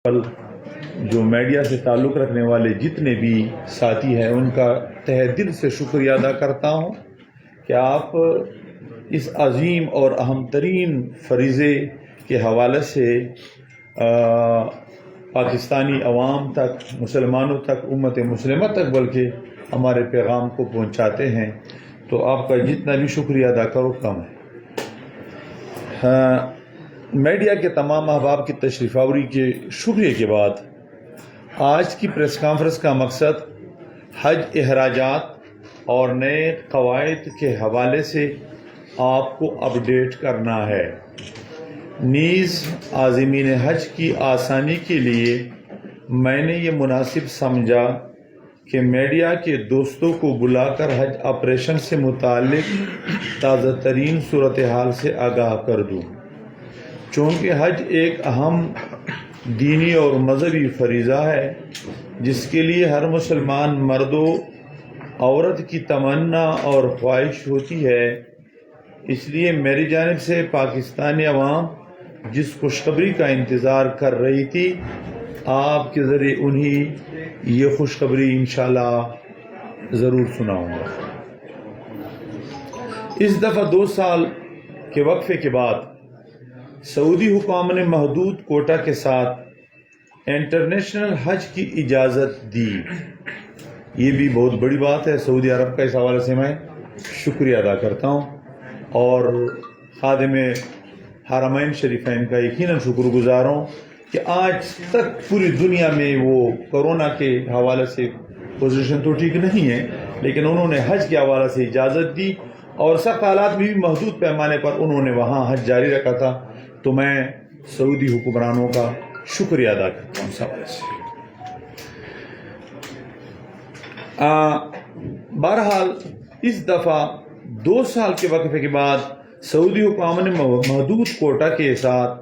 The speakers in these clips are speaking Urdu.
جو میڈیا سے تعلق رکھنے والے جتنے بھی ساتھی ہیں ان کا تہ دل سے شکریہ ادا کرتا ہوں کہ آپ اس عظیم اور اہم ترین فریضے کے حوالے سے پاکستانی عوام تک، مسلمانوں تک، امت مسلمہ تک بلکہ ہمارے پیغام کو پہنچاتے ہیں، تو آپ کا جتنا بھی شکریہ ادا کرو کم ہے۔ میڈیا کے تمام احباب کی تشریف آوری کے شکریہ کے بعد آج کی پریس کانفرنس کا مقصد حج اخراجات اور نئے قواعد کے حوالے سے آپ کو اپڈیٹ کرنا ہے۔ نیز عازمین حج کی آسانی کے لیے میں نے یہ مناسب سمجھا کہ میڈیا کے دوستوں کو بلا کر حج آپریشن سے متعلق تازہ ترین صورتحال سے آگاہ کر دوں۔ چونکہ حج ایک اہم دینی اور مذہبی فریضہ ہے جس کے لیے ہر مسلمان مرد و عورت کی تمنا اور خواہش ہوتی ہے، اس لیے میری جانب سے پاکستانی عوام جس خوشخبری کا انتظار کر رہی تھی، آپ کے ذریعے انہیں یہ خوشخبری انشاءاللہ ضرور سناؤں گا۔ اس دفعہ 2 سال کے وقفے کے بعد سعودی حکام نے محدود کوٹا کے ساتھ انٹرنیشنل حج کی اجازت دی۔ یہ بھی بہت بڑی بات ہے، سعودی عرب کا اس حوالے سے میں شکریہ ادا کرتا ہوں اور خادم حرمین شریفین کا یقیناً شکر گزار ہوں کہ آج تک پوری دنیا میں وہ کرونا کے حوالے سے پوزیشن تو ٹھیک نہیں ہے، لیکن انہوں نے حج کے حوالے سے اجازت دی اور سخت حالات میں بھی محدود پیمانے پر انہوں نے وہاں حج جاری رکھا تھا، تو میں سعودی حکمرانوں کا شکریہ ادا کرتا ہوں۔ سب سے بہرحال اس دفعہ 2 سال کے وقفے کے بعد سعودی حکام نے محدود کوٹا کے ساتھ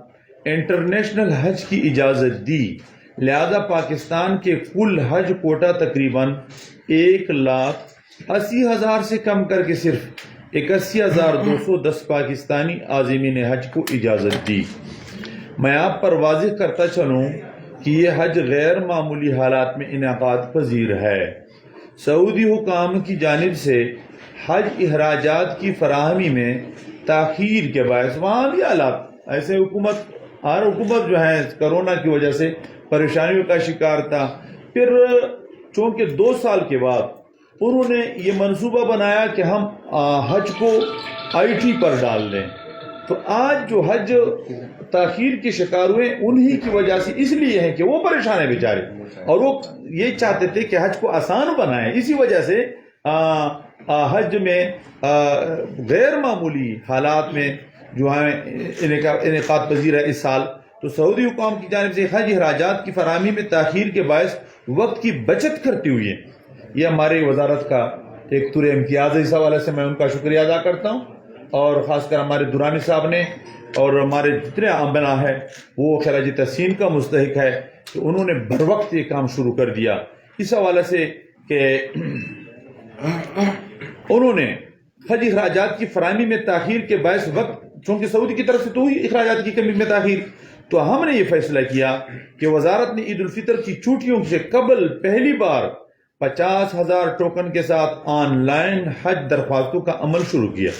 انٹرنیشنل حج کی اجازت دی، لہذا پاکستان کے کل حج کوٹا تقریباً 1,80,000 سے کم کر کے صرف 81,210 پاکستانی عازمین حج کو اجازت دی۔ میں آپ پر واضح کرتا چلوں کہ یہ حج غیر معمولی حالات میں انعقاد پذیر ہے۔ سعودی حکام کی جانب سے حج اخراجات کی فراہمی میں تاخیر کے باعث وہاں بھی حالات ایسے ہر حکومت جو ہے کرونا کی وجہ سے پریشانیوں کا شکار تھا، پھر چونکہ 2 سال کے بعد انہوں نے یہ منصوبہ بنایا کہ ہم حج کو IT پر ڈال دیں، تو آج جو حج تاخیر کے شکار ہوئے انہی کی وجہ سے اس لیے ہیں کہ وہ پریشان ہیں بیچارے، اور وہ یہ چاہتے تھے کہ حج کو آسان بنائیں، اسی وجہ سے حج میں غیر معمولی حالات میں جو ہے انعقاد پذیر ہے اس سال۔ تو سعودی حکام کی جانب سے حج اخراجات کی فراہمی میں تاخیر کے باعث وقت کی بچت کرتے ہوئے یہ ہماری وزارت کا ایک طور امتیاز ہے، اس حوالے سے میں ان کا شکریہ ادا کرتا ہوں، اور خاص کر ہمارے دورانی صاحب نے اور ہمارے جتنے عاملہ ہیں وہ خراج تحسین کا مستحق ہے کہ انہوں نے بر وقت یہ کام شروع کر دیا، اس حوالے سے کہ انہوں نے حج اخراجات کی فراہمی میں تاخیر کے باعث وقت، چونکہ سعودی کی طرف سے تو ہوئی اخراجات کی کمی میں تاخیر، تو ہم نے یہ فیصلہ کیا کہ وزارت نے عید الفطر کی چھٹیوں سے قبل پہلی بار 50,000 ٹوکن کے ساتھ آن لائن حج درخواستوں کا عمل شروع کیا۔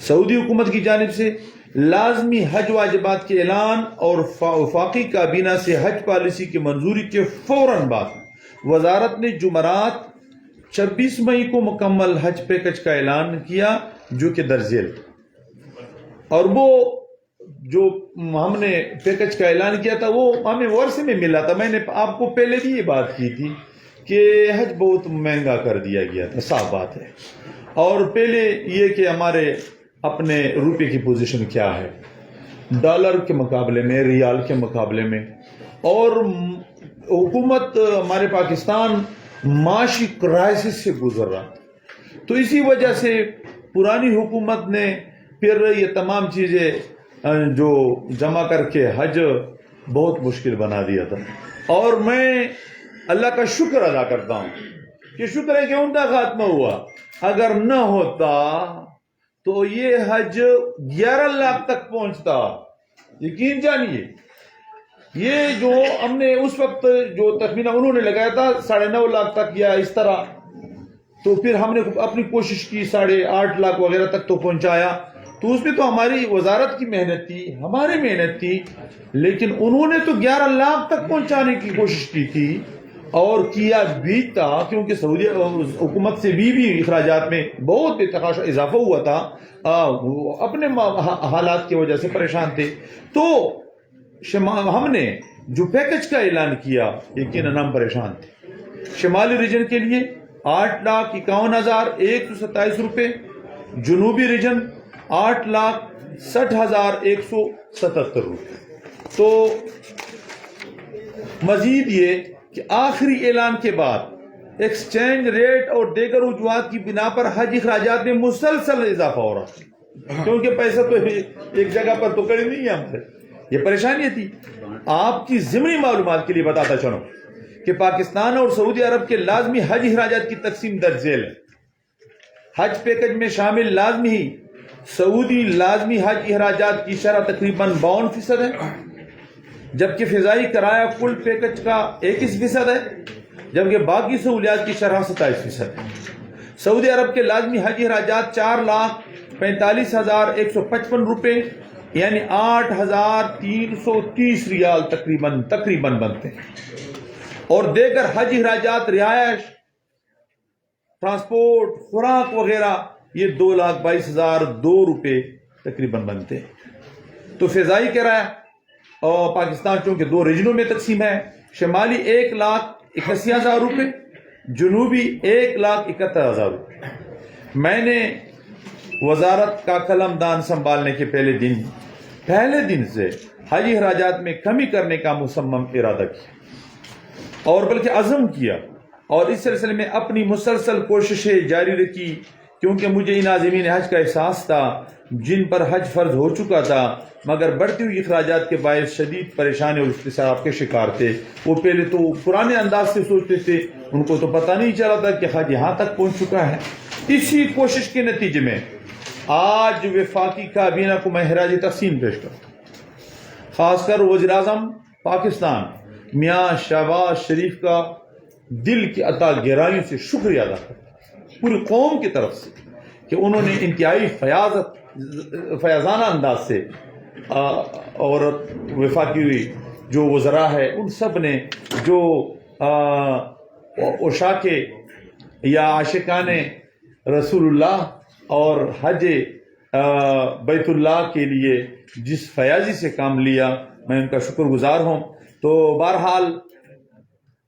سعودی حکومت کی جانب سے لازمی حج واجبات کے اعلان اور وفاقی کابینہ سے حج پالیسی کی منظوری کے فوراً بعد وزارت نے جمعرات 26 مئی کو مکمل حج پیکج کا اعلان کیا، جو کہ درج ذیل، اور وہ جو ہم نے پیکج کا اعلان کیا تھا وہ ہمیں ورثے میں ملا تھا۔ میں نے آپ کو پہلے بھی یہ بات کی تھی کہ حج بہت مہنگا کر دیا گیا تھا، صاف بات ہے، اور پہلے یہ کہ ہمارے اپنے روپے کی پوزیشن کیا ہے ڈالر کے مقابلے میں، ریال کے مقابلے میں، اور حکومت ہمارے پاکستان معاشی کرائسس سے گزر رہا، تو اسی وجہ سے پرانی حکومت نے پھر یہ تمام چیزیں جو جمع کر کے حج بہت مشکل بنا دیا تھا، اور میں اللہ کا شکر ادا کرتا ہوں کہ شکر ہے کہ ان کا خاتمہ ہوا، اگر نہ ہوتا تو یہ حج 11 لاکھ تک پہنچتا، یقین جانیے یہ جو ہم نے اس وقت جو تخمینہ انہوں نے لگایا تھا 9.5 لاکھ تک یا اس طرح، تو پھر ہم نے اپنی کوشش کی 8.5 لاکھ وغیرہ تک تو پہنچایا. تو اس میں تو ہماری وزارت کی محنت تھی، ہماری محنت تھی، لیکن انہوں نے تو 11 لاکھ تک پہنچانے کی کوشش کی تھی اور کیا بھی تھا، کیونکہ سعودی حکومت سے بھی اخراجات میں بہت بے تحاشا اضافہ ہوا تھا. وہ اپنے حالات کی وجہ سے پریشان تھے. تو ہم نے جو پیکج کا اعلان کیا یقیناً ہم پریشان تھے. شمالی ریجن کے لیے 8,51,127 روپے، جنوبی ریجن 8,60,177 روپے. تو مزید یہ کہ آخری اعلان کے بعد ایکسچینج ریٹ اور دیگر وجوہات کی بنا پر حج اخراجات میں مسلسل اضافہ ہو رہا ہے، کیونکہ پیسہ تو ایک جگہ پر تو کڑی نہیں ہے ہم سے. یہ پریشانی تھی. آپ کی ضمنی معلومات کے لیے بتاتا چلوں کہ پاکستان اور سعودی عرب کے لازمی حج اخراجات کی تقسیم درج ذیل ہے. حج پیکج میں شامل لازمی سعودی لازمی حج اخراجات کی شرح تقریباً 52% ہے، جبکہ فضائی کرایہ کل پیکج کا 21% ہے، جبکہ باقی سہولیات کی شرح 27% ہے. سعودی عرب کے لازمی حج اخراجات 4,45,155 روپے یعنی 8,330 ریال تقریباً بنتے ہیں، اور دیگر حج اخراجات رہائش، ٹرانسپورٹ، خوراک وغیرہ یہ 2,22,002 روپے تقریباً بنتے ہیں. تو فضائی کرایہ اور پاکستان چونکہ 2 ریجنوں میں تقسیم ہے، شمالی 1,81,000 روپے، جنوبی 1,71,000 روپے. میں نے وزارت کا قلم دان سنبھالنے کے پہلے دن سے حج اخراجات میں کمی کرنے کا مصمم ارادہ کیا اور بلکہ عزم کیا، اور اس سلسلے میں اپنی مسلسل کوششیں جاری رکھی، کیونکہ مجھے ان عازمین حج کا احساس تھا جن پر حج فرض ہو چکا تھا مگر بڑھتی ہوئی اخراجات کے باعث شدید پریشانی اور اضطراب کے شکار تھے. وہ پہلے تو پرانے انداز سے سوچتے تھے، ان کو تو پتہ نہیں چلا تھا کہ حج یہاں تک پہنچ چکا ہے. اسی کوشش کے نتیجے میں آج وفاقی کابینہ کو میں خراج تحسین پیش کرتا ہوں، خاص کر وزیر اعظم پاکستان میاں شہباز شریف کا دل کی عطا گہرائیوں سے شکریہ ادا کرتا ہوں پوری قوم کی طرف سے کہ انہوں نے انتہائی فیاضانہ انداز سے اور وفاقی جو وزراء ہے ان سب نے جو عشاق یا عاشقان رسول اللہ اور حج بیت اللہ کے لیے جس فیاضی سے کام لیا، میں ان کا شکر گزار ہوں. تو بہرحال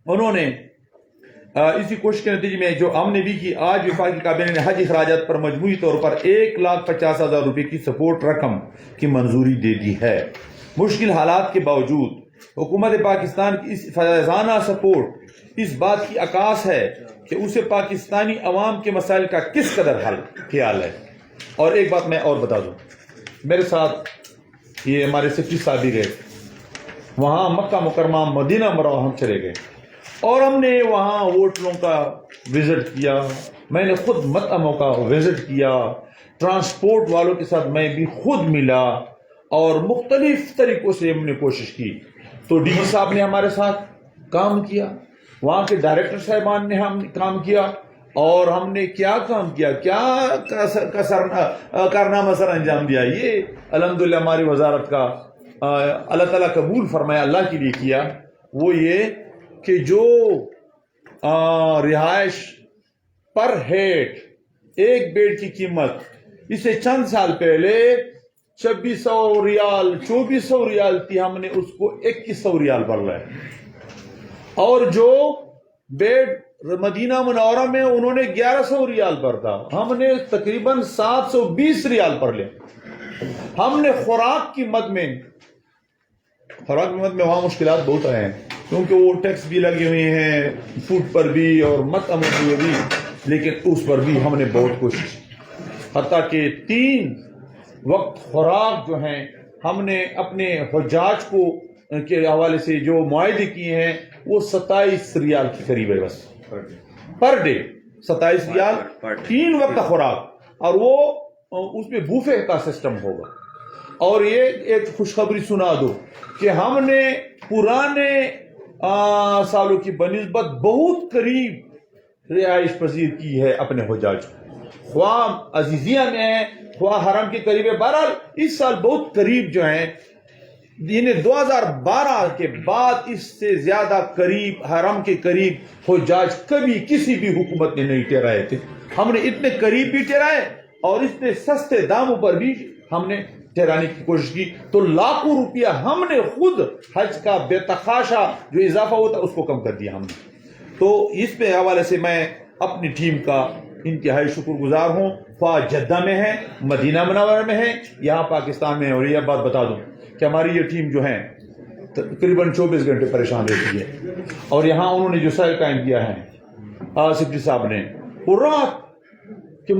انہوں نے اسی کوشش کے نتیجے میں جو ہم نے بھی کی، آج وفاقی کابینہ نے حج اخراجات پر مجموعی طور پر 1,50,000 روپے کی سپورٹ رقم کی منظوری دے دی ہے. مشکل حالات کے باوجود حکومت پاکستان کی اس فیاضانہ سپورٹ اس بات کی عکاس ہے کہ اسے پاکستانی عوام کے مسائل کا کس قدر خیال ہے. اور ایک بات میں اور بتا دوں، میرے ساتھ یہ ہمارے سیکرٹری صاحب بھی گئے، وہاں مکہ مکرمہ مدینہ منورہ ہم چلے گئے اور ہم نے وہاں ہوٹلوں کا وزٹ کیا. میں نے خود مطعموں کا وزٹ کیا، ٹرانسپورٹ والوں کے ساتھ میں بھی خود ملا اور مختلف طریقوں سے ہم نے کوشش کی. تو ڈی جی صاحب نے ہمارے ساتھ کام کیا، وہاں کے ڈائریکٹر صاحبان نے ہم کام کیا، اور ہم نے کیا کام کیا، کیا کارنامہ سر انجام دیا. یہ الحمدللہ ہماری وزارت کا اللہ تعالیٰ قبول فرمایا، اللہ کے لیے کیا. وہ یہ کہ جو رہائش پر ہیڈ ایک بیڈ کی قیمت اسے چند سال پہلے 2,600 ریال 2,400 ریال تھی، ہم نے اس کو 2,100 ریال بڑھ رہا ہے. اور جو بیڈ مدینہ منورہ میں انہوں نے 1,100 ریال بھرتا، ہم نے تقریباً 720 ریال پر لے. ہم نے خوراک کی مد میں وہاں مشکلات بہت آئے ہیں، کیونکہ وہ ٹیکس بھی لگے ہوئے ہیں فوڈ پر بھی اور مطعموں پر بھی، لیکن اس پر بھی ہم نے بہت کوشش کی. حتیٰ کہ 3 وقت خوراک جو ہیں ہم نے اپنے حجاج کو کے حوالے سے جو معاہدے کیے ہیں وہ 27 ریال کے قریب ہے، بس پر ڈے 27 ریال 3 وقت کا خوراک، اور وہ اس میں بوفے کا سسٹم ہوگا. اور یہ ایک خوشخبری سنا دو کہ ہم نے پرانے سالوں کی بنسبت بہت قریب رہائش پذیر کی ہے اپنے حجاج، خواہ عزیزیہ میں ہیں خواہ حرم کے قریب ہے۔ بہرحال اس سال بہت قریب جو ہیں، انہیں 2012 کے بعد اس سے زیادہ قریب حرم کے قریب حجاج کبھی کسی بھی حکومت نے نہیں ٹھہرائے تھے۔ ہم نے اتنے قریب بھی ٹھہرائے اور اتنے سستے داموں پر بھی ہم نے ٹھہرانے کی کوشش کی، تو لاکھوں روپیہ ہم نے خود حج کا بے تحاشا جو اضافہ ہوتا اس کو کم کر دیا ہم نے۔ تو اس پہ حوالے سے میں اپنی ٹیم کا انتہائی شکر گزار ہوں، خواہ جدہ میں ہے، مدینہ منورہ میں ہے، یہاں پاکستان میں ہے۔ اور یہ بات بتا دوں کہ ہماری یہ ٹیم جو ہے تقریباً 24 گھنٹے پریشان رہتی ہے، اور یہاں انہوں نے جو سائل قائم کیا ہے سیکرٹری صاحب نے، وہ رات کہ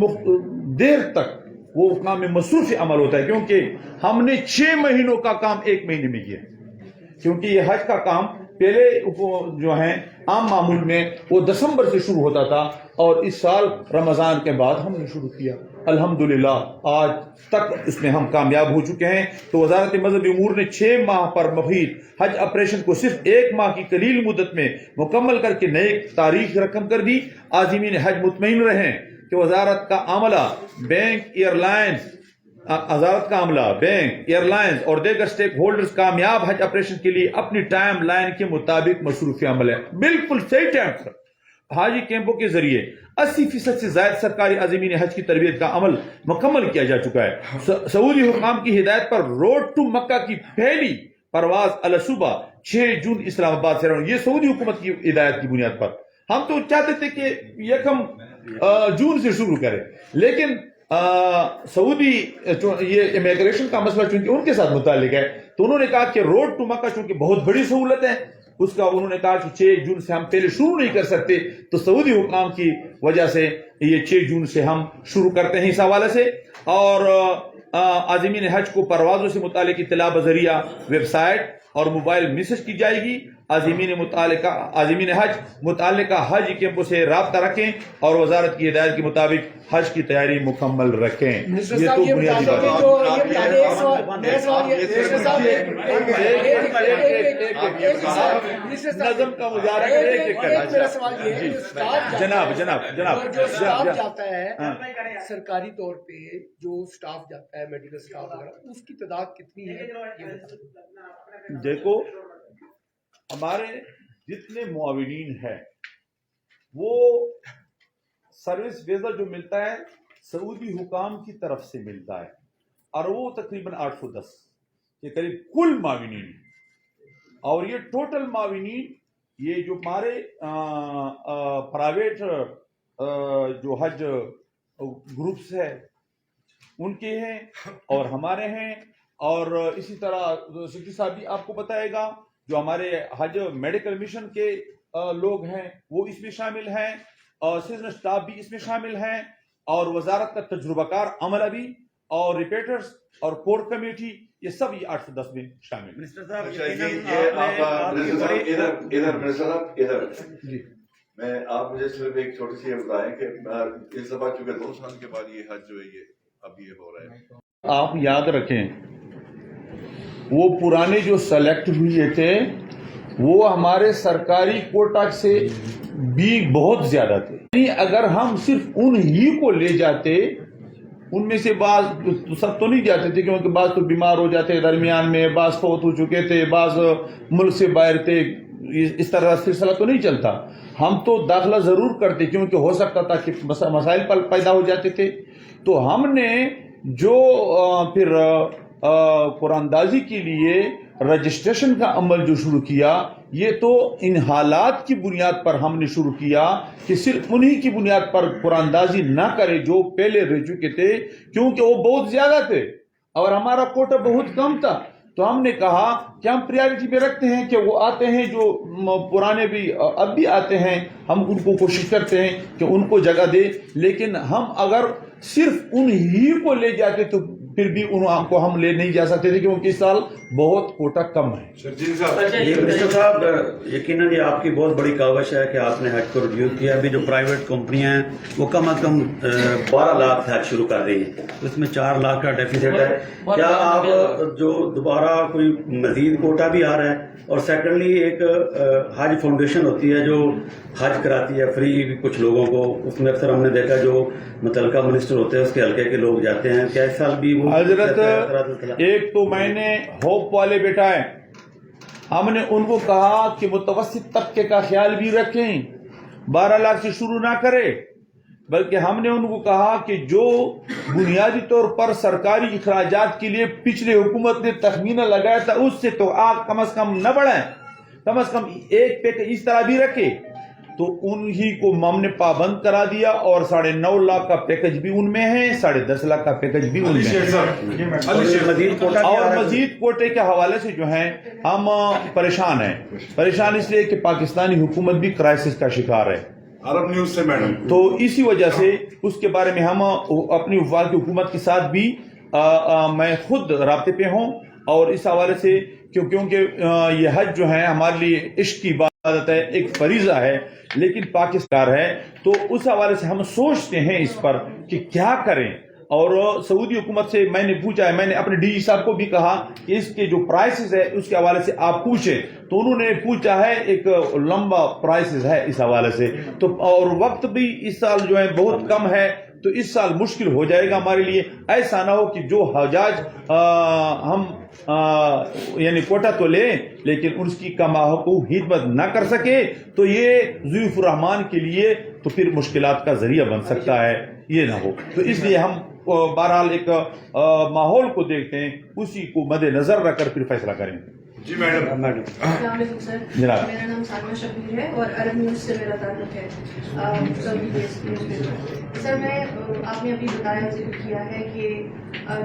دیر تک وہ کام میں مصروف عمل ہوتا ہے، کیونکہ ہم نے 6 مہینوں کا کام 1 مہینے میں کیا، کیونکہ یہ حج کا کام پہلے جو ہیں عام معمول میں وہ دسمبر سے شروع ہوتا تھا، اور اس سال رمضان کے بعد ہم نے شروع کیا۔ الحمدللہ آج تک اس میں ہم کامیاب ہو چکے ہیں۔ تو وزارت مذہبی امور نے 6 ماہ پر مفید حج آپریشن کو صرف 1 ماہ کی قلیل مدت میں مکمل کر کے نئے تاریخ رقم کر دی۔ عازمین حج مطمئن رہیں کہ وزارت کا عملہ، بینک، ایئر لائنز اور دیگر سٹیک ہولڈرز کامیاب حج آپریشن کے لیے اپنی ٹائم لائن کے مطابق مصروف عمل ہے۔ بالکل صحیح ٹائم پر حاجی کیمپوں کے ذریعے 80% سے زائد سرکاری عازمین حج کی تربیت کا عمل مکمل کیا جا چکا ہے۔ سعودی حکام کی ہدایت پر روڈ ٹو مکہ کی پہلی پرواز الصبح 6 جون اسلام آباد سے روانہ، یہ سعودی حکومت کی ہدایت کی بنیاد پر۔ ہم تو چاہتے تھے کہ 1 جون سے شروع کریں، لیکن سعودی یہ امیگریشن کا مسئلہ چونکہ ان کے ساتھ متعلق ہے، تو انہوں نے کہا کہ روڈ ٹو مکہ چونکہ بہت بڑی سہولت ہے، اس کا انہوں نے کہا کہ 6 جون سے ہم پہلے شروع نہیں کر سکتے، تو سعودی حکام کی وجہ سے یہ 6 جون سے ہم شروع کرتے ہیں اس حوالے سے۔ اور عازمین حج کو پروازوں سے متعلق اطلاع بذریعہ ویب سائٹ اور موبائل میسج کی جائے گی۔ عازمین حج متعلقہ حج کیمپوں سے رابطہ رکھیں اور وزارت کی ہدایت کے مطابق حج کی تیاری مکمل رکھیں۔ یہ تو بنیادی بات نظم کا مظاہرہ کرے۔ جناب جاتا ہے سرکاری طور پہ جو سٹاف جاتا ہے میڈیکل سٹاف وغیرہ، اس کی تعداد کتنی ہے؟ دیکھو ہمارے جتنے معاونین ہیں وہ سروس ویزا جو ملتا ہے سعودی حکام کی طرف سے ملتا ہے، اور وہ تقریباً 810 کے قریب کل معاونین، اور یہ ٹوٹل معاونین یہ جو ہمارے پرائیویٹ جو حج گروپس ہے ان کے ہیں اور ہمارے ہیں، اور اسی طرح سیکرٹری صاحب بھی آپ کو بتائے گا جو ہمارے حج میڈیکل مشن کے لوگ ہیں وہ اس میں شامل ہیں، اور سیزنل سٹاف بھی اس میں شامل ہیں، اور وزارت کا تجربہ کار عملہ بھی، اور ریپیٹرز اور کور کمیٹی، یہ سب یہ 810 میں شامل ہیں۔ منسٹر صاحب جی میں آپ مجھے صرف ایک چھوٹی سی بتائیں کہ اس دفعہ چونکہ 2 سال کے بعد یہ حج جو ہے یہ اب یہ ہو رہا ہے، آپ یاد رکھیں وہ پرانے جو سلیکٹ ہوئے تھے وہ ہمارے سرکاری کوٹا سے بھی بہت زیادہ تھے، یعنی اگر ہم صرف ان ہی کو لے جاتے، ان میں سے بعض سب تو نہیں جاتے تھے کیونکہ بعض تو بیمار ہو جاتے درمیان میں، بعض فوت ہو چکے تھے، بعض ملک سے باہر تھے، اس طرح سلسلہ تو نہیں چلتا۔ ہم تو داخلہ ضرور کرتے کیونکہ ہو سکتا تھا کہ مسائل پیدا ہو جاتے تھے، تو ہم نے جو پھر قرآن دازی کے لیے رجسٹریشن کا عمل جو شروع کیا، یہ تو ان حالات کی بنیاد پر ہم نے شروع کیا کہ صرف انہی کی بنیاد پر قرآن دازی نہ کرے جو پہلے رہ چکے تھے، کیونکہ وہ بہت زیادہ تھے اور ہمارا کوٹا بہت کم تھا۔ تو ہم نے کہا کہ ہم پریارٹی میں رکھتے ہیں کہ وہ آتے ہیں جو پرانے بھی اب بھی آتے ہیں، ہم ان کو کوشش کرتے ہیں کہ ان کو جگہ دے، لیکن ہم اگر صرف ان ہی کو لے جاتے تو پھر بھی ان کو ہم لے نہیں جا سکتے تھے کیونکہ اس سال بہت کوٹا کم ہے. منسٹر صاحب یقیناً یہ آپ کی بہت بڑی کاوش ہے کہ آپ نے حج کو ریویو کیا. ابھی جو پرائیویٹ کمپنیاں ہیں وہ کم از کم 12 لاکھ حج شروع کر رہی ہیں, اس میں 4 لاکھ کا ڈیفیسٹ ہے. کیا آپ جو دوبارہ کوئی مزید کوٹا بھی آ رہا ہے, اور سیکنڈلی ایک حج فاؤنڈیشن ہوتی ہے جو حج کراتی ہے فری کچھ لوگوں کو, اس میں اکثر ہم نے دیکھا جو متعلقہ منسٹر ہوتے ہیں اس کے حلقے کے لوگ جاتے ہیں, کیا اس سال بھی وہ حضرت ایک تو میں نے ہوپ والے بیٹھائے, ہم نے ان کو کہا کہ متوسط طبقے کا خیال بھی رکھیں, 12 لاکھ سے شروع نہ کرے, بلکہ ہم نے ان کو کہا کہ جو بنیادی طور پر سرکاری اخراجات کے لیے پچھلے حکومت نے تخمینہ لگایا تھا اس سے تو آپ کم از کم نہ بڑھیں, کم از کم ایک پیکج اس طرح بھی رکھے. تو انہی کو ہم نے پابند کرا دیا, اور 9.5 لاکھ کا پیکج بھی ان میں ہے, 10.5 لاکھ کا پیکج بھی ان میں ہے. اور مزید کوٹے کے حوالے سے جو ہیں ہم پریشان ہیں. پریشان اس لیے کہ پاکستانی حکومت بھی کرائسس کا شکار ہے. عرب نیوز سے میڈم, تو اسی وجہ سے اس کے بارے میں ہم اپنی وفاقی حکومت کے ساتھ بھی میں خود رابطے پہ ہوں, اور اس حوالے سے کیونکہ یہ حج جو ہے ہمارے لیے عشق کی عبادت ہے, ایک فریضہ ہے, لیکن پاکستان ہے, تو اس حوالے سے ہم سوچتے ہیں اس پر کہ کیا کریں. اور سعودی حکومت سے میں نے پوچھا ہے, میں نے اپنے ڈی جی صاحب کو بھی کہا کہ اس کے جو پرائسز ہے اس کے حوالے سے آپ پوچھیں, تو انہوں نے پوچھا ہے ایک لمبا پرائسز ہے اس حوالے سے. تو اور وقت بھی اس سال جو ہے بہت کم ہے, تو اس سال مشکل ہو جائے گا ہمارے لیے. ایسا نہ ہو کہ جو حجاج ہم یعنی کوٹا تو لیں لیکن اس کی کماحقوق خدمت نہ کر سکے, تو یہ ضیوف الرحمان کے لیے تو پھر مشکلات کا ذریعہ بن سکتا ہے, یہ نہ ہو. تو اس لیے ہم بہرحال ایک ماحول کو دیکھتے ہیں, اسی کو مد نظر رکھ کر پھر فیصلہ کریں. جی میڈم. السلام علیکم سر, میرا نام سالمہ شبیر ہے اور عرب نیوز سے میرا تعلق ہے, سعودی بیس نیوز پیپر. سر میں آپ نے ابھی بتایا, ذکر کیا ہے کہ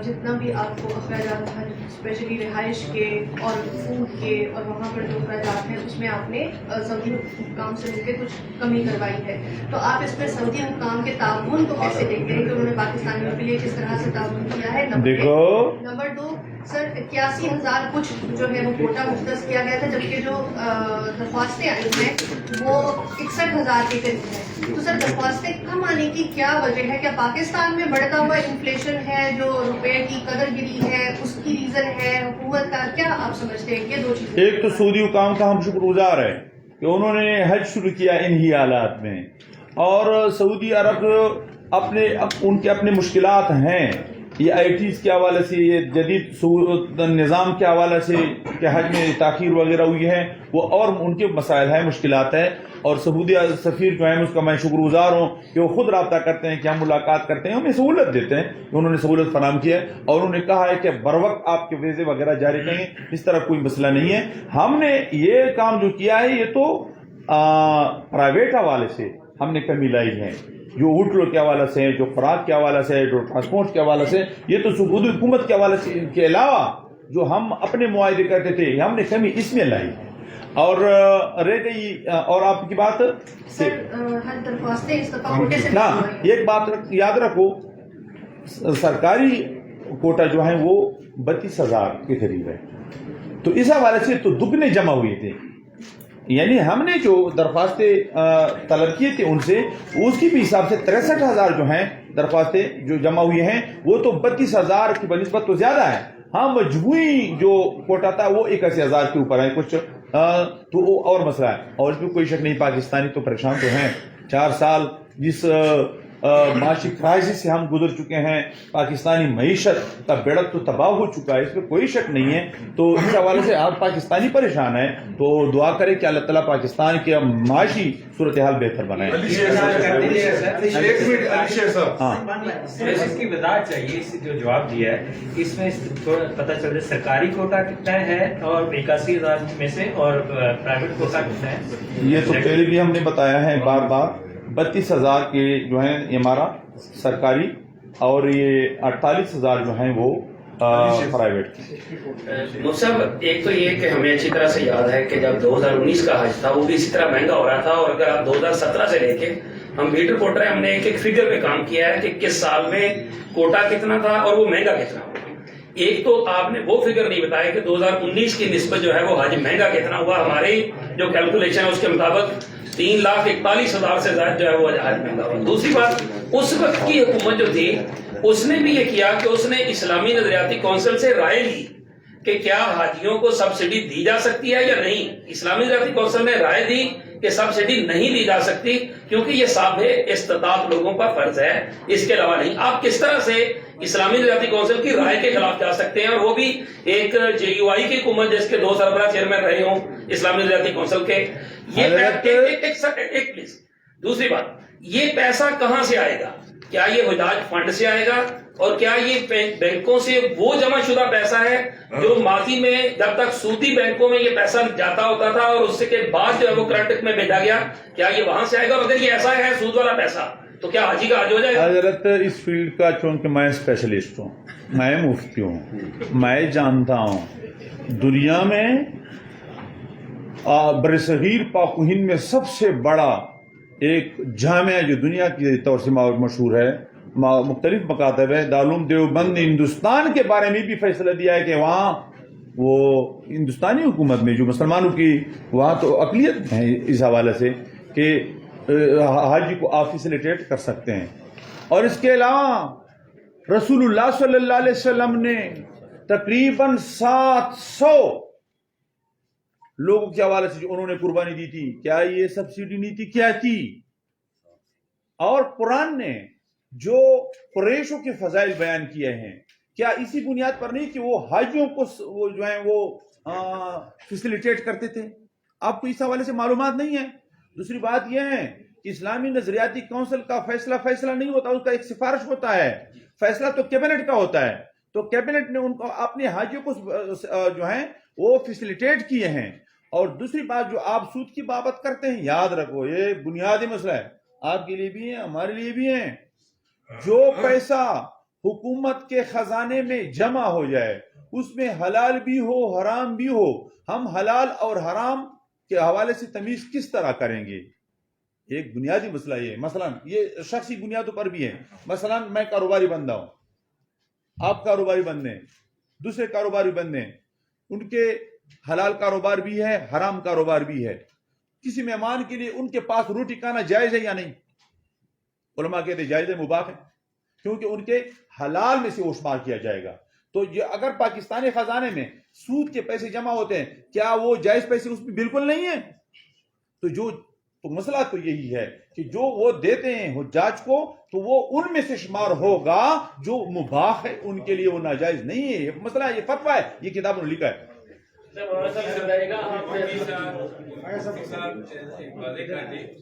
جتنا بھی آپ کو اخراجات ہیں اسپیشلی رہائش کے اور فوڈ کے اور وہاں پر جو اخراجات ہیں اس میں آپ نے سعودی حکام سے مل کے کچھ کمی کروائی ہے, تو آپ اس میں سعودی حکام کے تعاون کو کیسے دیکھتے ہیں کہ انہوں نے پاکستانیوں کے لیے کس طرح سے تعاون کیا ہے؟ نمبر 2 سر 81,000 کچھ جو ہے وہ کوٹا مختص کیا گیا تھا, جبکہ جو درخواستیں آئی ہیں وہ 61,000 کے قریب ہے. تو سر درخواستیں کم آنے کی کیا وجہ ہے؟ کیا پاکستان میں بڑھتا ہوا انفلیشن ہے, جو روپے کی قدر گری ہے اس کی ریزن ہے, حکومت کا کیا آپ سمجھتے ہیں؟ یہ 2 چیزیں. ایک تو سعودی حکام کا ہم شکر گزار ہیں کہ انہوں نے حج شروع کیا انہی حالات میں, اور سعودی عرب ان کے اپنے مشکلات ہیں, یہ آئی ٹیز کے حوالے سے, یہ جدید نظام کے حوالے سے کہ حج میں تاخیر وغیرہ ہوئی ہے, وہ اور ان کے مسائل ہیں, مشکلات ہیں. اور سعودی سفیر جو ہیں اس کا میں شکر گزار ہوں کہ وہ خود رابطہ کرتے ہیں, کہ ہم ملاقات کرتے ہیں, ہمیں سہولت دیتے ہیں, انہوں نے سہولت فراہم کی ہے, اور انہوں نے کہا ہے کہ بر وقت آپ کے ویزے وغیرہ جاری کریں, اس طرح کوئی مسئلہ نہیں ہے. ہم نے یہ کام جو کیا ہے یہ تو پرائیویٹ حوالے سے ہم نے کمی لائی ہے, جو ہوٹلوں کے حوالے سے, جو خوراک کے حوالے سے, جو ٹرانسپورٹ کے حوالے سے, یہ تو سعودی حکومت کے حوالے سے کے علاوہ جو ہم اپنے معاہدے کرتے تھے ہم نے کمی اس میں لائی. اور رہ گئی اور آپ کی بات نا, ایک بات یاد رکھو, سرکاری کوٹا جو ہے وہ 32,000 کے قریب ہے, تو اس حوالے سے تو دگنے جمع ہوئے تھے. یعنی ہم نے جو درخواستیں طلب کیے تھے ان سے, اس کی بھی حساب سے 63,000 جو ہیں درخواستیں جو جمع ہوئی ہیں, وہ تو 32,000 کی بنسبت تو زیادہ ہے. ہاں مجموعی جو کوٹا تھا وہ 81,000 کے اوپر ہے کچھ, تو وہ اور مسئلہ ہے. اور اس میں کوئی شک نہیں, پاکستانی تو پریشان تو ہیں. 4 سال جس معاشی کرائسس سے ہم گزر چکے ہیں, پاکستانی معیشت کا بیڑا تو تباہ ہو چکا ہے, اس میں کوئی شک نہیں ہے. تو اس حوالے سے آپ پاکستانی پریشان ہیں, تو دعا کریں کہ اللہ تعالیٰ پاکستان کی معاشی صورتحال بہتر بنائے. ہاں اس کی وضاحت چاہیے, اس جو جواب دیا ہے اس میں پتہ چل رہا ہے سرکاری کوٹا کتنا ہے اور 81,000 میں سے, اور پرائیویٹ کوٹا کتنا ہے. یہ تو پہلے بھی ہم نے بتایا ہے بار بار, 32,000 کے جو ہیں ہمارا سرکاری, اور یہ 48,000 جو ہیں وہ پرائیویٹ. صاحب ایک تو یہ کہ ہمیں اچھی طرح سے یاد ہے کہ جب 2019 کا حج تھا وہ بھی اسی طرح مہنگا ہو رہا تھا, اور اگر آپ 2017 سے لے کے ہم میٹر کوٹا ہم نے ایک فگر پہ کام کیا ہے کہ کس سال میں کوٹا کتنا تھا اور وہ مہنگا کتنا. ایک تو آپ نے وہ فگر نہیں بتایا کہ 2019 کی نسبت جو ہے وہ حج مہنگا کتنا ہوا. ہماری جو کیلکولیشن ہے اس کے مطابق 3,41,000 سے زائد جو ہے وہ حج مہنگا ہوا. دوسری بات, اس وقت کی حکومت جو تھی اس نے بھی یہ کیا کہ اس نے اسلامی نظریاتی کونسل سے رائے لی کہ کیا حاجیوں کو سبسڈی دی جا سکتی ہے یا نہیں. اسلامی نظریاتی کونسل نے رائے دی کہ سبسڈی نہیں دی جا سکتی کیونکہ یہ صاحب استطاعت لوگوں پر فرض ہے, اس کے علاوہ نہیں. آپ کس طرح سے اسلامی نظریاتی کونسل کی رائے کے خلاف جا سکتے ہیں, اور وہ بھی ایک JUI کی حکومت جس کے 2 سربراہ چیئرمین رہے ہوں اسلامی نظریاتی کونسل کے. ایک پلیز. دوسری بات, یہ پیسہ کہاں سے آئے گا؟ کیا یہ حجاج فنڈ سے آئے گا, اور کیا یہ بینکوں سے وہ جمع شدہ پیسہ ہے جو ماضی میں جب تک سودی بینکوں میں یہ پیسہ جاتا ہوتا تھا اور اس کے بعد جو ہے وہ کرنٹ میں بھیجا گیا, کیا یہ وہاں سے آئے گا؟ اور اگر یہ ایسا ہے سود والا پیسہ تو کیا حاجی کا حج ہو جائے گا؟ حضرت اس فیلڈ کا چونکہ میں اسپیشلسٹ ہوں, میں مفتی ہوں, میں جانتا ہوں دنیا میں برصغیر پاک و ہند میں سب سے بڑا ایک جامعہ جو دنیا کی طور سے مشہور ہے, مختلف مکاتب ہے, دارالعلوم دیوبند نے ہندوستان کے بارے میں بھی فیصلہ دیا ہے کہ وہاں وہ ہندوستانی حکومت میں جو مسلمانوں کی وہاں تو اقلیت ہے اس حوالے سے کہ حج کو آپ فیسیلیٹیٹ کر سکتے ہیں. اور اس کے علاوہ رسول اللہ صلی اللہ علیہ وسلم نے تقریباً 700 لوگوں کے حوالے سے جو انہوں نے قربانی دی تھی, کیا یہ سبسڈی نہیں تھی؟ کیا تھی؟ اور قرآن نے جو قریشوں کے فضائل بیان کیے ہیں, کیا اسی بنیاد پر نہیں کہ وہ حاجیوں کو وہ جو ہیں وہ فیسیلیٹیٹ کرتے تھے؟ آپ کو اس حوالے سے معلومات نہیں ہے. دوسری بات یہ ہے کہ اسلامی نظریاتی کونسل کا فیصلہ نہیں ہوتا, اس کا ایک سفارش ہوتا ہے, فیصلہ تو کیبنٹ کا ہوتا ہے. تو کیبنٹ نے ان کو اپنے حاجیوں کو جو ہیں وہ فیسیلیٹیٹ کیے ہیں. اور دوسری بات جو آپ سود کی بابت کرتے ہیں, یاد رکھو یہ بنیادی مسئلہ ہے, آپ کے لیے بھی ہے, ہمارے لیے بھی ہے. جو پیسہ حکومت کے خزانے میں جمع ہو جائے اس میں حلال بھی ہو حرام بھی ہو, ہم حلال اور حرام کے حوالے سے تمیز کس طرح کریں گے؟ ایک بنیادی مسئلہ یہ. مثلا یہ شخصی بنیادوں پر بھی ہے. مثلا میں کاروباری بندہ ہوں, آپ کاروباری بندے ہیں, دوسرے کاروباری بندے ہیں, ان کے حلال کاروبار بھی ہے, حرام کاروبار بھی ہے. کسی مہمان کے لیے ان کے پاس روٹی کھانا جائز ہے یا نہیں؟ علماء کہتے ہیں جائز ہے, مباح ہے, کیونکہ ان کے حلال میں سے وہ شمار کیا جائے گا. تو یہ اگر پاکستانی خزانے میں سود کے پیسے جمع ہوتے ہیں, کیا وہ جائز پیسے اس میں بالکل نہیں ہیں؟ تو مسئلہ تو یہی ہے کہ جو وہ دیتے ہیں حجاج کو تو وہ ان میں سے شمار ہوگا, جو مباح ہے ان کے لیے وہ ناجائز نہیں ہے. یہ مسئلہ, یہ فتویٰ ہے, یہ کتابوں نے لکھا ہے.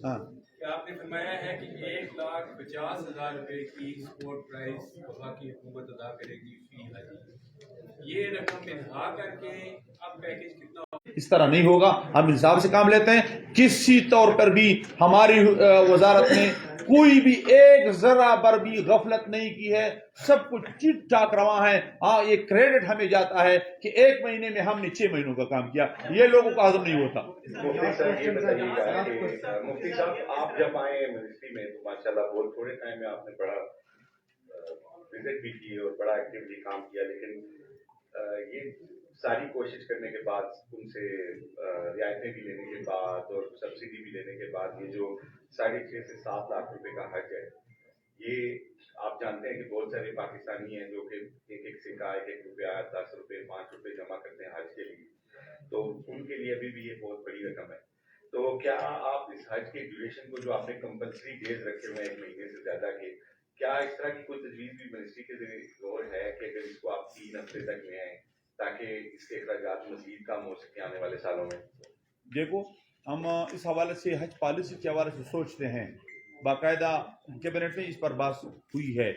ہاں, آپ نے فرمایا ہے کہ 1,50,000 روپے کی سپورٹ پرائز وفاقی حکومت ادا کرے گی فی حج. یہ رقم انہا کر کے اب پیکیج کتنا ہوگا؟ اس طرح نہیں ہوگا. ہم انصاف سے کام لیتے ہیں. کسی طور پر بھی ہماری وزارت نے کوئی بھی ایک ذرہ بر بھی غفلت نہیں کی ہے. سب کچھ ٹھیک ٹھاک رواں ہے. ہاں, یہ کریڈٹ ہمیں جاتا ہے کہ 1 مہینے میں ہم نے 6 مہینوں کا کام کیا. یہ لوگوں کا ہضم نہیں ہوتا. مفتی صاحب, آپ جب آئے منسٹری میں تو ماشاءاللہ بہت تھوڑے ٹائم میں آپ نے بڑا وزٹ بھی کی اور بڑا ایکٹیولی کام کیا, لیکن یہ ساری کوشش کرنے کے بعد, ان سے رعایتیں بھی لینے کے بعد اور سبسڈی بھی لینے کے بعد, یہ جو 6.5 سے 7 لاکھ روپے کا حج ہے, یہ آپ جانتے ہیں کہ بہت سارے پاکستانی ہیں جو کہ ایک سکہ, 1 روپیہ, 10 روپے, 5 روپے جمع کرتے ہیں حج کے لیے. تو ان کے لیے ابھی بھی یہ بہت بڑی رقم ہے. تو کیا آپ اس حج کے ڈیوریشن کو جو آپ نے کمپلسری ڈیز رکھے ہوئے ہیں 1 مہینے سے زیادہ کے, کیا اس طرح کی کوئی تجویز بھی منسٹری کے غور ہے کہ اگر اس کو آپ 3 ہفتے تک لے آئیں تاکہ اس کے اخراجات مزید کم ہو سکے آنے والے سالوں میں؟ دیکھو, ہم اس حوالے سے حج پالیسی کے حوالے سے سوچتے ہیں. باقاعدہ کیبنٹ میں اس پر بات ہوئی ہے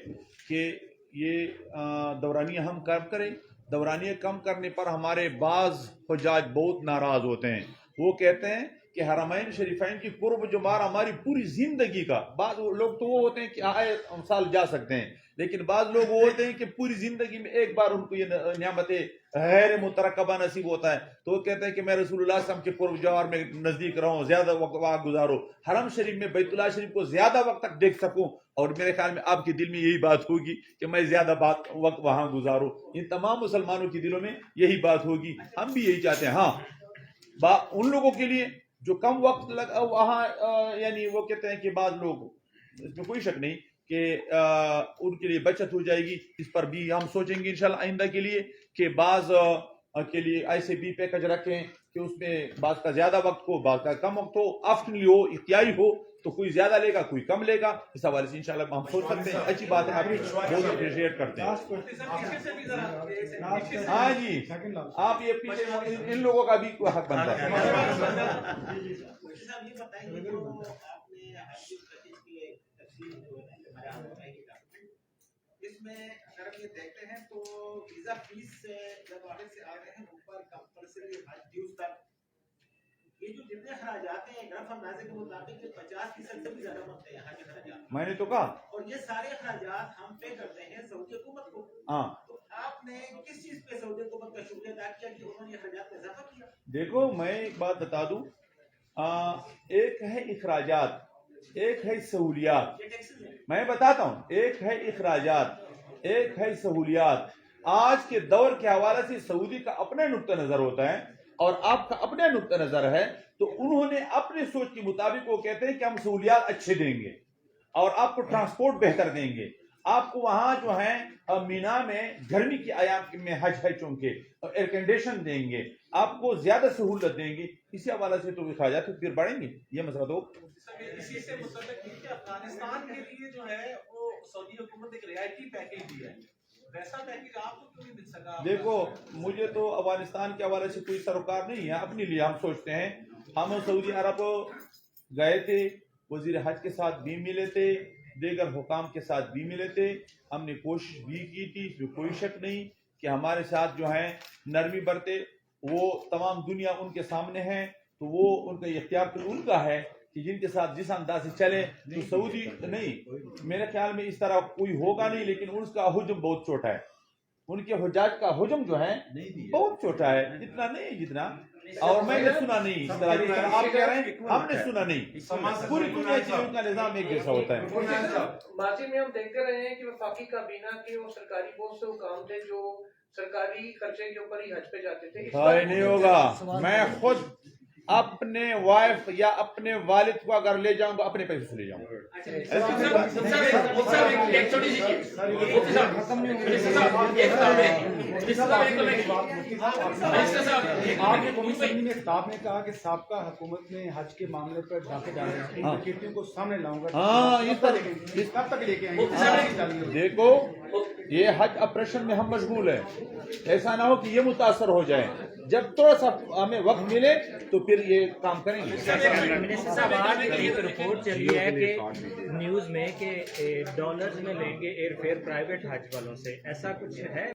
کہ یہ دورانیہ ہم کم کریں. دورانیہ کم کرنے پر ہمارے بعض حجاج بہت ناراض ہوتے ہیں. وہ کہتے ہیں کہ حرمین شریفین کی قرب جمار ہماری پوری زندگی کا، بعض لوگ تو وہ ہوتے ہیں کہ آئے سال جا سکتے ہیں، لیکن بعض لوگ وہ ہوتے ہیں کہ پوری زندگی میں ایک بار ان کو یہ نعمت غیر مترکبہ نصیب ہوتا ہے، تو وہ کہتے ہیں کہ میں رسول اللہ صلی اللہ علیہ وسلم کے قرب جوار میں نزدیک رہوں، زیادہ وقت وہاں گزارو، حرم شریف میں بیت اللہ شریف کو زیادہ وقت تک دیکھ سکوں، اور میرے خیال میں آپ کے دل میں یہی بات ہوگی کہ میں زیادہ وقت وہاں گزاروں. ان تمام مسلمانوں کے دلوں میں یہی بات ہوگی، ہم بھی یہی چاہتے ہیں. ہاں ان لوگوں کے لیے جو کم وقت وہاں یعنی وہ کہتے ہیں کہ بعض لوگ، اس میں کوئی شک نہیں کہ ان کے لیے بچت ہو جائے گی، اس پر بھی ہم سوچیں گے انشاءاللہ آئندہ کے لیے کہ بعض کے لیے ایسے بھی پیکج رکھیں کہ اس میں بعض کا زیادہ وقت ہو، بعض کا کم وقت ہو، آپشنلی ہو، اختیاری ہو، تو کوئی زیادہ لے گا کوئی کم لے گا. اس حوالے سے انشاءاللہ ہم سوچ سکتے ہیں. اچھی بات ہے، آپ بہت اپریشیٹ کرتے ہیں. ہاں جی، آپ یہ پیچھے ان لوگوں کا بھی حق بنتا ہے. اس میں اگر ہم یہ دیکھتے ہیں تو ویزا فیس سے جب آگے سے آ رہے ہیں اوپر کمپلسری حج ڈیوز تک یہ جو جتنے اخراجات ہیں گرف اندازے کے مطابق 50% سے بھی زیادہ بنتے ہیں حج اخراجات. میں نے تو کہا، اور یہ سارے اخراجات ہم پے کرتے ہیں سعودی حکومت کو. ہاں تو آپ نے کس چیز پہ سعودی حکومت کا شکریہ ادا کیا کہ انہوں نے اخراجات میں اضافہ کیا؟ دیکھو میں ایک بات بتا دوں، ایک ہے اخراجات، ایک ہے سہولیات. یہ ٹیکسز ہیں. میں بتاتا ہوں، ایک ہے اخراجات، ایک ہے سہولیات. آج کے دور کے حوالے سے سعودی کا اپنا نقطہ نظر ہوتا ہے اور آپ کا اپنا نقطہ نظر ہے، تو انہوں نے اپنے سوچ کے مطابق وہ کہتے ہیں کہ ہم سہولیات اچھے دیں گے اور آپ کو ٹرانسپورٹ بہتر دیں گے، آپ کو وہاں جو ہے مینا میں گرمی کی ایام میں حج ہے چونکہ ایئر کنڈیشن دیں گے، آپ کو زیادہ سہولت دیں گے. اسی حوالے سے تو اخراجات پھر بڑھیں گے. یہ مسئلہ تو اسی سے متعلق یہ کہ افغانستان کے لیے جو ہے وہ سعودی حکومت ایک رعایتی پیکیج دیا ہے، ویسا پیکیج آپ کو کیوں نہیں مل سکا؟ دیکھو مجھے تو افغانستان کے حوالے سے کوئی سروکار نہیں ہے، اپنے لیے ہم سوچتے ہیں. ہم سعودی عرب گئے تھے، وزیر حج کے ساتھ بھی ملے تھے، دیگر حکام کے ساتھ بھی ملے تھے، ہم نے کوشش بھی کی تھی، اس میں کوئی شک نہیں کہ ہمارے ساتھ جو ہیں نرمی برتے. وہ تمام دنیا ان کے سامنے ہے، تو وہ ان کا اختیار تو ان کا ہے کہ جن کے ساتھ جس انداز سے چلے. تو سعودی نہیں، میرے خیال میں اس طرح کوئی ہوگا نہیں، لیکن اس کا حجم بہت چھوٹا ہے، ان کے حجاج کا حجم جو ہے بہت چھوٹا ہے، اتنا نہیں جتنا. اور میں نے سنا نہیں اس طرح جس طرح آپ کہہ رہے ہیں، ہم نے سنا نہیں. پوری دنیا سے ان کا نظام ایک جیسا ہوتا ہے. ماضی میں ہم دیکھتے رہے ہیں کہ وفاقی کابینہ کے وہ سرکاری بہت سے حکام تھے جو سرکاری خرچے کے اوپر ہی حج پہ جاتے تھے. نہیں ہوگا. میں خود اپنے وائف یا اپنے والد کو اگر لے جاؤں تو اپنے پیسے سے لے جاؤں. خطاب نے کہا کہ سابقہ حکومت نے حج کے معاملے پر ڈاکے ڈالے ہیں، ان کیتوں کو سامنے لاؤں گا. ہاں اس پر کب تک لے کے آئیں گے؟ دیکھو یہ حج آپریشن میں ہم مشغول ہیں، ایسا نہ ہو کہ یہ متاثر ہو جائے. جب تھوڑا سا ہمیں وقت ملے تو پھر یہ کام کریں گے. منسٹر صاحب آج ایک رپورٹ چلی ہے کہ نیوز میں کہ ڈالرز میں لیں گے ایئر فیئر پرائیویٹ حج والوں سے، ایسا کچھ ہے؟